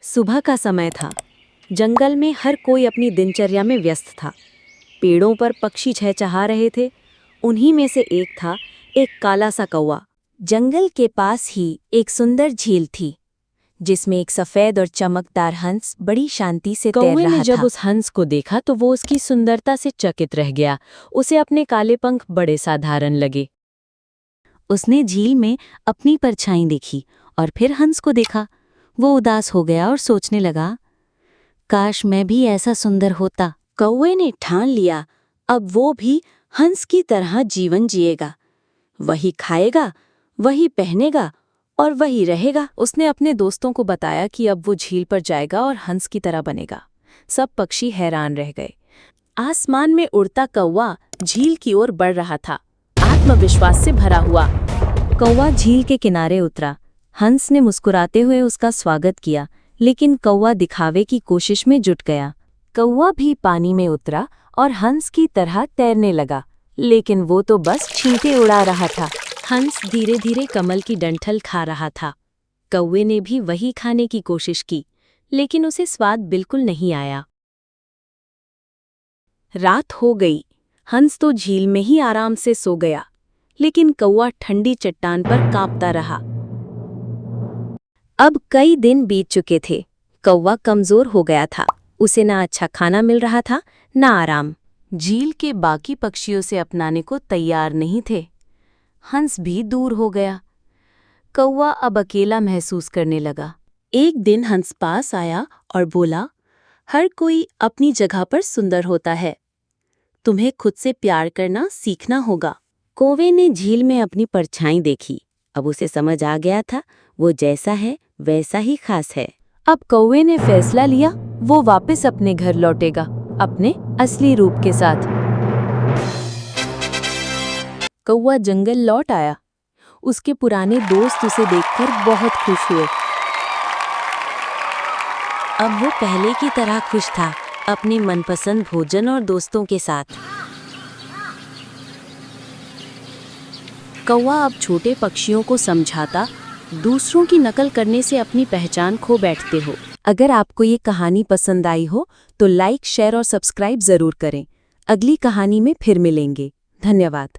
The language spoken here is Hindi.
सुबह का समय था। जंगल में हर कोई अपनी दिनचर्या में व्यस्त था। पेड़ों पर पक्षी चहचहा रहे थे। उन्हीं में से एक था एक काला सा कौवा। जंगल के पास ही एक सुंदर झील थी, जिसमें एक सफेद और चमकदार हंस बड़ी शांति से तैर कौवे रहा ने जब था। उस हंस को देखा तो वो उसकी सुंदरता से चकित रह गया। उसे अपने काले पंख बड़े साधारण लगे। उसने झील में अपनी परछाई देखी और फिर हंस को देखा। वो उदास हो गया और सोचने लगा, काश मैं भी ऐसा सुंदर होता। कौवे ने ठान लिया, अब वो भी हंस की तरह जीवन जिएगा। वही खाएगा, वही पहनेगा और वही रहेगा। उसने अपने दोस्तों को बताया कि अब वो झील पर जाएगा और हंस की तरह बनेगा। सब पक्षी हैरान रह गए। आसमान में उड़ता कौवा झील की ओर बढ़ रहा था, आत्मविश्वास से भरा हुआ। कौवा झील के किनारे उतरा। हंस ने मुस्कुराते हुए उसका स्वागत किया, लेकिन कौवा दिखावे की कोशिश में जुट गया। कौवा भी पानी में उतरा और हंस की तरह तैरने लगा, लेकिन वो तो बस छींटे उड़ा रहा था। हंस धीरे धीरे कमल की डंठल खा रहा था। कौवे ने भी वही खाने की कोशिश की, लेकिन उसे स्वाद बिल्कुल नहीं आया। रात हो गई। हंस तो झील में ही आराम से सो गया, लेकिन कौवा ठंडी चट्टान पर कांपता रहा। अब कई दिन बीत चुके थे। कौवा कमजोर हो गया था। उसे ना अच्छा खाना मिल रहा था, ना आराम। झील के बाकी पक्षियों से अपनाने को तैयार नहीं थे। हंस भी दूर हो गया। कौवा अब अकेला महसूस करने लगा। एक दिन हंस पास आया और बोला, हर कोई अपनी जगह पर सुंदर होता है। तुम्हें खुद से प्यार करना सीखना होगा। कौवे ने झील में अपनी परछाई देखी। अब उसे समझ आ गया था, वो जैसा है वैसा ही खास है। अब कौवे ने फैसला लिया, वो वापस अपने घर लौटेगा, अपने असली रूप के साथ। कौवा जंगल लौट आया। उसके पुराने दोस्त उसे देखकर बहुत खुश हुए। अब वो पहले की तरह खुश था, अपने मनपसंद भोजन और दोस्तों के साथ। कौवा अब छोटे पक्षियों को समझाता, दूसरों की नकल करने से अपनी पहचान खो बैठते हो। अगर आपको ये कहानी पसंद आई हो तो लाइक, शेयर और सब्सक्राइब जरूर करें। अगली कहानी में फिर मिलेंगे। धन्यवाद।